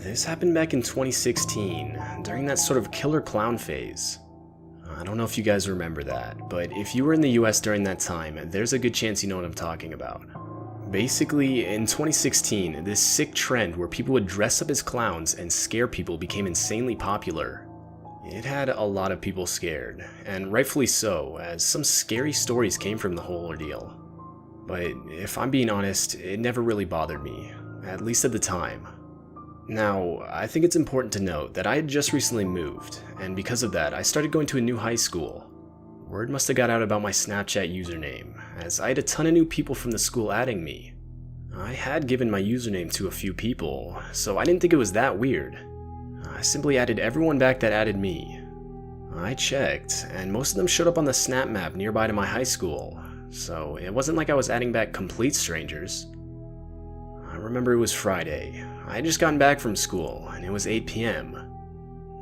This happened back in 2016, during that sort of killer clown phase. I don't know if you guys remember that, but if you were in the US during that time, there's a good chance you know what I'm talking about. Basically, in 2016, this sick trend where people would dress up as clowns and scare people became insanely popular. It had a lot of people scared, and rightfully so, as some scary stories came from the whole ordeal. But if I'm being honest, it never really bothered me, at least at the time. Now, I think it's important to note that I had just recently moved, and because of that, I started going to a new high school. Word must have got out about my Snapchat username, as I had a ton of new people from the school adding me. I had given my username to a few people, so I didn't think it was that weird. I simply added everyone back that added me. I checked, and most of them showed up on the snap map nearby to my high school, so it wasn't like I was adding back complete strangers. I remember it was Friday. I had just gotten back from school, and it was 8 p.m.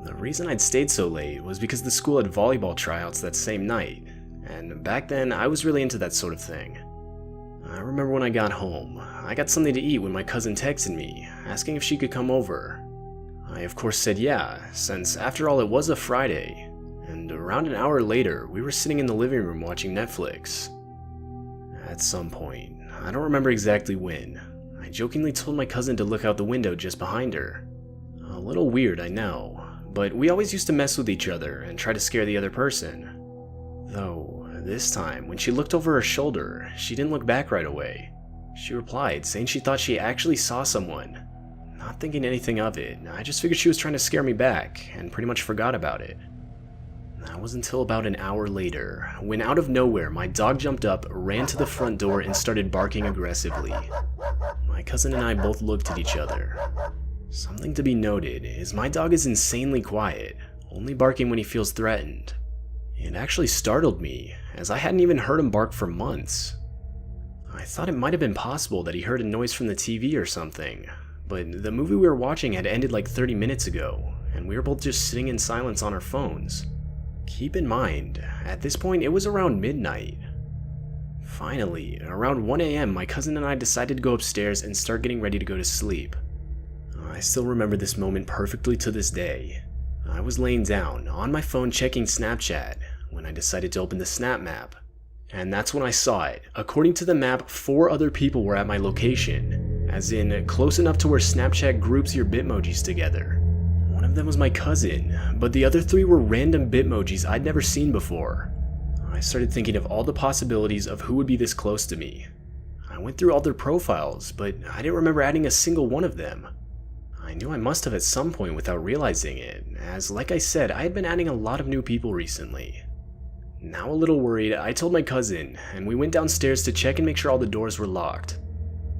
The reason I'd stayed so late was because the school had volleyball tryouts that same night, and back then I was really into that sort of thing. I remember when I got home, I got something to eat when my cousin texted me, asking if she could come over. I of course said yeah, since after all it was a Friday, and around an hour later we were sitting in the living room watching Netflix. At some point, I don't remember exactly when, I jokingly told my cousin to look out the window just behind her. A little weird, I know, but we always used to mess with each other and try to scare the other person. Though, this time, when she looked over her shoulder, she didn't look back right away. She replied, saying she thought she actually saw someone. Not thinking anything of it, I just figured she was trying to scare me back, and pretty much forgot about it. That was until about an hour later, when out of nowhere my dog jumped up, ran to the front door, and started barking aggressively. My cousin and I both looked at each other. Something to be noted is my dog is insanely quiet, only barking when he feels threatened. It actually startled me, as I hadn't even heard him bark for months. I thought it might have been possible that he heard a noise from the TV or something, but the movie we were watching had ended like 30 minutes ago, and we were both just sitting in silence on our phones. Keep in mind, at this point it was around midnight. Finally, around 1 a.m. my cousin and I decided to go upstairs and start getting ready to go to sleep. I still remember this moment perfectly to this day. I was laying down, on my phone checking Snapchat, when I decided to open the snap map. And that's when I saw it. According to the map, 4 other people were at my location, as in close enough to where Snapchat groups your Bitmojis together. One of them was my cousin, but the other 3 were random Bitmojis I'd never seen before. I started thinking of all the possibilities of who would be this close to me. I went through all their profiles, but I didn't remember adding a single one of them. I knew I must have at some point without realizing it, as like I said, I had been adding a lot of new people recently. Now a little worried, I told my cousin, and we went downstairs to check and make sure all the doors were locked.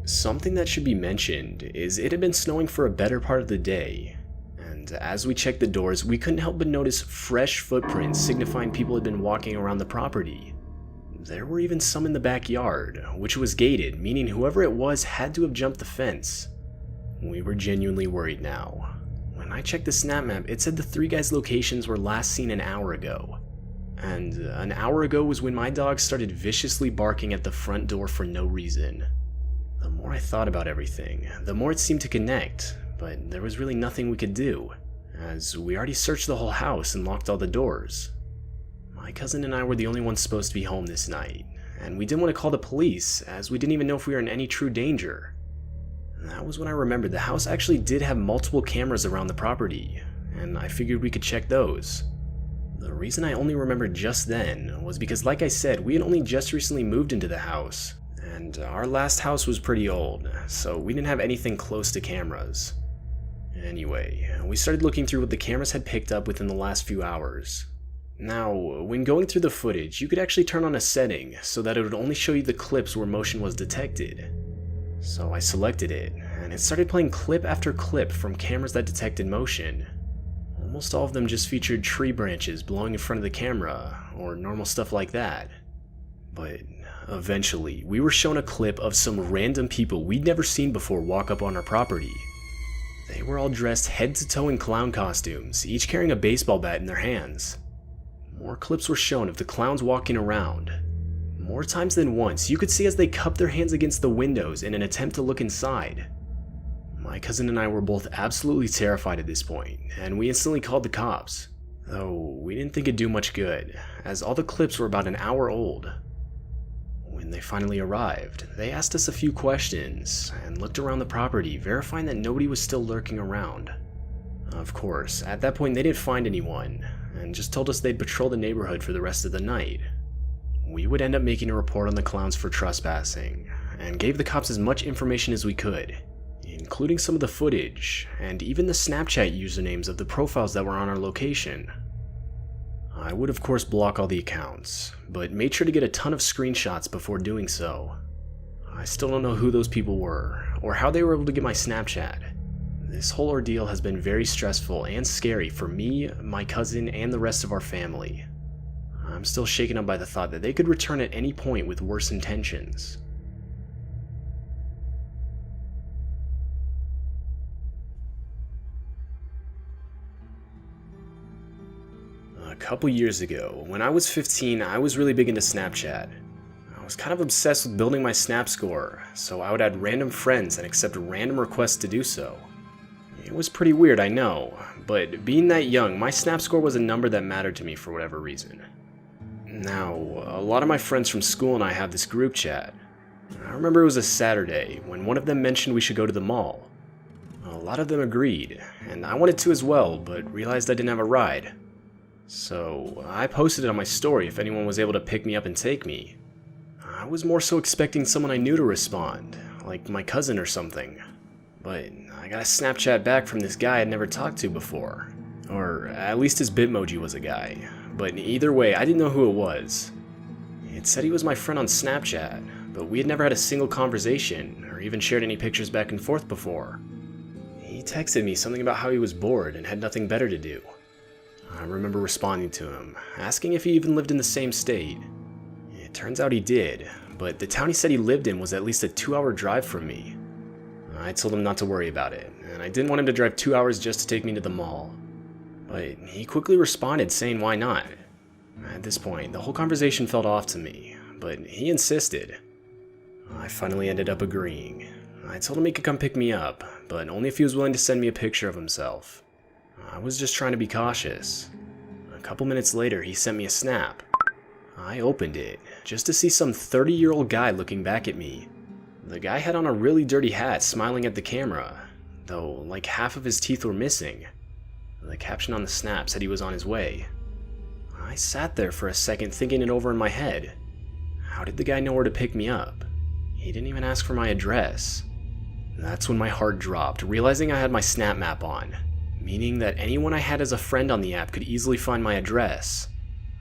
Something that should be mentioned is it had been snowing for a better part of the day, and as we checked the doors, we couldn't help but notice fresh footprints signifying people had been walking around the property. There were even some in the backyard, which was gated, meaning whoever it was had to have jumped the fence. We were genuinely worried now. When I checked the snap map, it said the 3 guys' locations were last seen an hour ago. And an hour ago was when my dog started viciously barking at the front door for no reason. The more I thought about everything, the more it seemed to connect, but there was really nothing we could do, as we already searched the whole house and locked all the doors. My cousin and I were the only ones supposed to be home this night, and we didn't want to call the police, as we didn't even know if we were in any true danger. That was when I remembered the house actually did have multiple cameras around the property, and I figured we could check those. The reason I only remembered just then was because, like I said, we had only just recently moved into the house, and our last house was pretty old, so we didn't have anything close to cameras. Anyway, we started looking through what the cameras had picked up within the last few hours. Now, when going through the footage, you could actually turn on a setting so that it would only show you the clips where motion was detected. So I selected it, and it started playing clip after clip from cameras that detected motion. Almost all of them just featured tree branches blowing in front of the camera, or normal stuff like that. But eventually, we were shown a clip of some random people we'd never seen before walk up on our property. They were all dressed head to toe in clown costumes, each carrying a baseball bat in their hands. More clips were shown of the clowns walking around. More times than once, you could see as they cupped their hands against the windows in an attempt to look inside. My cousin and I were both absolutely terrified at this point, and we instantly called the cops. Though we didn't think it'd do much good, as all the clips were about an hour old. When they finally arrived, they asked us a few questions and looked around the property, verifying that nobody was still lurking around. Of course, at that point they didn't find anyone, and just told us they'd patrol the neighborhood for the rest of the night. We would end up making a report on the clowns for trespassing, and gave the cops as much information as we could, including some of the footage, and even the Snapchat usernames of the profiles that were on our location. I would of course block all the accounts, but made sure to get a ton of screenshots before doing so. I still don't know who those people were, or how they were able to get my Snapchat. This whole ordeal has been very stressful and scary for me, my cousin, and the rest of our family. I'm still shaken up by the thought that they could return at any point with worse intentions. A couple years ago, when I was 15, I was really big into Snapchat. I was kind of obsessed with building my Snap score, so I would add random friends and accept random requests to do so. It was pretty weird, I know, but being that young, my Snap score was a number that mattered to me for whatever reason. Now, a lot of my friends from school and I have this group chat. I remember it was a Saturday when one of them mentioned we should go to the mall. A lot of them agreed, and I wanted to as well, but realized I didn't have a ride. So I posted it on my story if anyone was able to pick me up and take me. I was more so expecting someone I knew to respond, like my cousin or something. But I got a Snapchat back from this guy I'd never talked to before. Or at least his Bitmoji was a guy. But either way, I didn't know who it was. It said he was my friend on Snapchat, but we had never had a single conversation or even shared any pictures back and forth before. He texted me something about how he was bored and had nothing better to do. I remember responding to him, asking if he even lived in the same state. It turns out he did, but the town he said he lived in was at least a 2-hour drive from me. I told him not to worry about it, and I didn't want him to drive 2 hours just to take me to the mall. But he quickly responded saying why not. At this point, the whole conversation felt off to me, but he insisted. I finally ended up agreeing. I told him he could come pick me up, but only if he was willing to send me a picture of himself. I was just trying to be cautious. A couple minutes later, he sent me a snap. I opened it, just to see some 30-year-old guy looking back at me. The guy had on a really dirty hat, smiling at the camera, though like half of his teeth were missing. The caption on the snap said he was on his way. I sat there for a second thinking it over in my head. How did the guy know where to pick me up? He didn't even ask for my address. That's when my heart dropped, realizing I had my Snap map on, meaning that anyone I had as a friend on the app could easily find my address.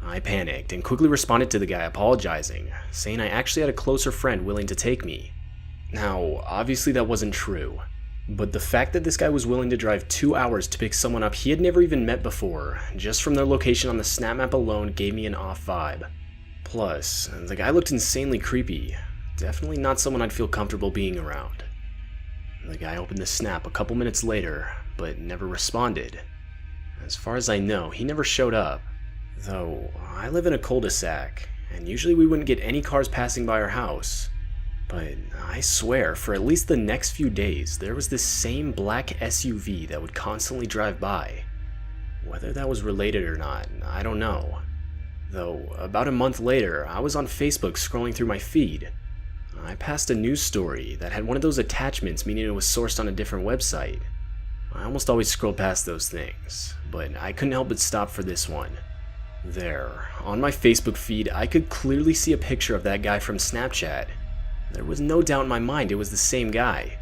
I panicked and quickly responded to the guy apologizing, saying I actually had a closer friend willing to take me. Now, obviously that wasn't true, but the fact that this guy was willing to drive 2 hours to pick someone up he had never even met before, just from their location on the Snap map alone, gave me an off vibe. Plus, the guy looked insanely creepy, definitely not someone I'd feel comfortable being around. The guy opened the snap a couple minutes later, but never responded. As far as I know, he never showed up. Though, I live in a cul-de-sac, and usually we wouldn't get any cars passing by our house. But I swear, for at least the next few days, there was this same black SUV that would constantly drive by. Whether that was related or not, I don't know. Though, about a month later, I was on Facebook scrolling through my feed. I passed a news story that had one of those attachments, meaning it was sourced on a different website. I almost always scroll past those things, but I couldn't help but stop for this one. There, on my Facebook feed, I could clearly see a picture of that guy from Snapchat. There was no doubt in my mind it was the same guy.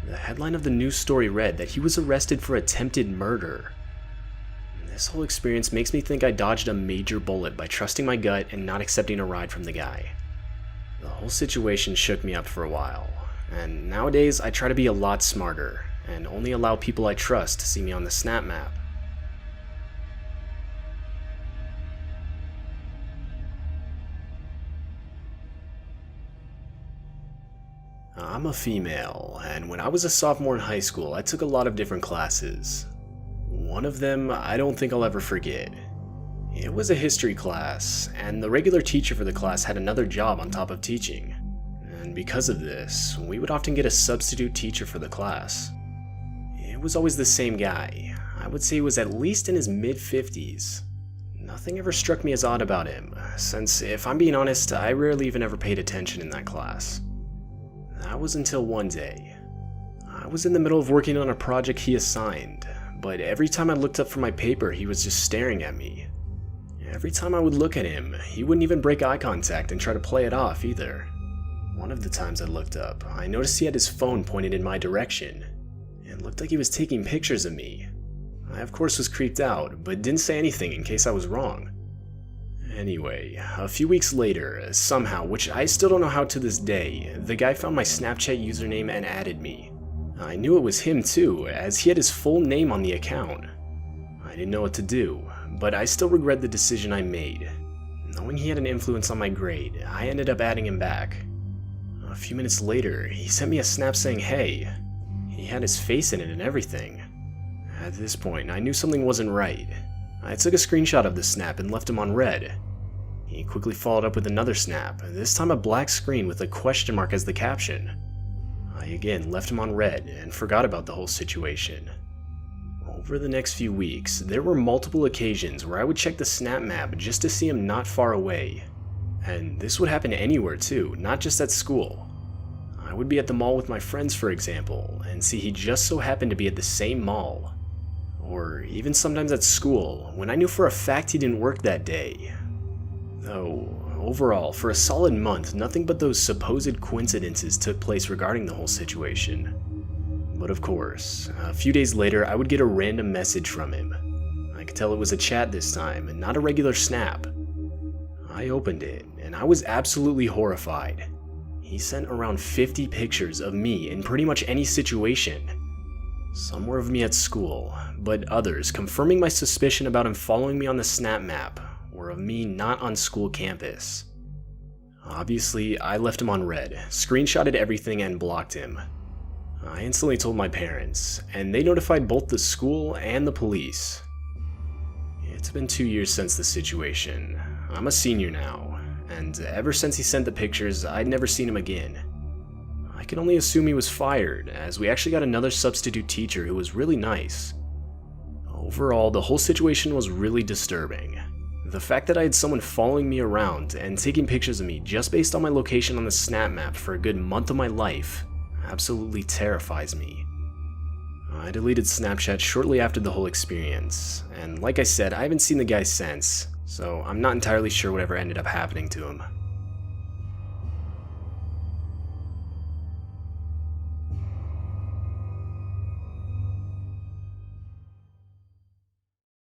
The headline of the news story read that he was arrested for attempted murder. This whole experience makes me think I dodged a major bullet by trusting my gut and not accepting a ride from the guy. The whole situation shook me up for a while, and nowadays I try to be a lot smarter and only allow people I trust to see me on the Snap map. I'm a female, and when I was a sophomore in high school, I took a lot of different classes. One of them I don't think I'll ever forget. It was a history class, and the regular teacher for the class had another job on top of teaching. And because of this, we would often get a substitute teacher for the class. was always the same guy. I would say he was at least in his mid-50s. Nothing ever struck me as odd about him, since if I'm being honest, I rarely even ever paid attention in that class. That was until one day. I was in the middle of working on a project he assigned, but every time I looked up from my paper, he was just staring at me. Every time I would look at him, he wouldn't even break eye contact and try to play it off either. One of the times I looked up, I noticed he had his phone pointed in my direction. It looked like he was taking pictures of me. I of course was creeped out, but didn't say anything in case I was wrong. Anyway, a few weeks later, somehow, which I still don't know how to this day, the guy found my Snapchat username and added me. I knew it was him too, as he had his full name on the account. I didn't know what to do, but I still regret the decision I made. Knowing he had an influence on my grade, I ended up adding him back. A few minutes later, he sent me a snap saying hey. He had his face in it and everything. At this point, I knew something wasn't right. I took a screenshot of the snap and left him on red. He quickly followed up with another snap, this time a black screen with a question mark as the caption. I again left him on red and forgot about the whole situation. Over the next few weeks, there were multiple occasions where I would check the snap map just to see him not far away. And this would happen anywhere too, not just at school. I would be at the mall with my friends, for example, and see he just so happened to be at the same mall. Or even sometimes at school, when I knew for a fact he didn't work that day. Though, overall, for a solid month, nothing but those supposed coincidences took place regarding the whole situation. But of course, a few days later, I would get a random message from him. I could tell it was a chat this time, and not a regular snap. I opened it, and I was absolutely horrified. He sent around 50 pictures of me in pretty much any situation. Some were of me at school, but others, confirming my suspicion about him following me on the snap map, were of me not on school campus. Obviously, I left him on red, screenshotted everything, and blocked him. I instantly told my parents, and they notified both the school and the police. It's been 2 years since the situation. I'm a senior now, and ever since he sent the pictures, I'd never seen him again. I can only assume he was fired, as we actually got another substitute teacher who was really nice. Overall, the whole situation was really disturbing. The fact that I had someone following me around and taking pictures of me just based on my location on the snap map for a good month of my life absolutely terrifies me. I deleted Snapchat shortly after the whole experience, and like I said, I haven't seen the guy since, so I'm not entirely sure whatever ended up happening to him.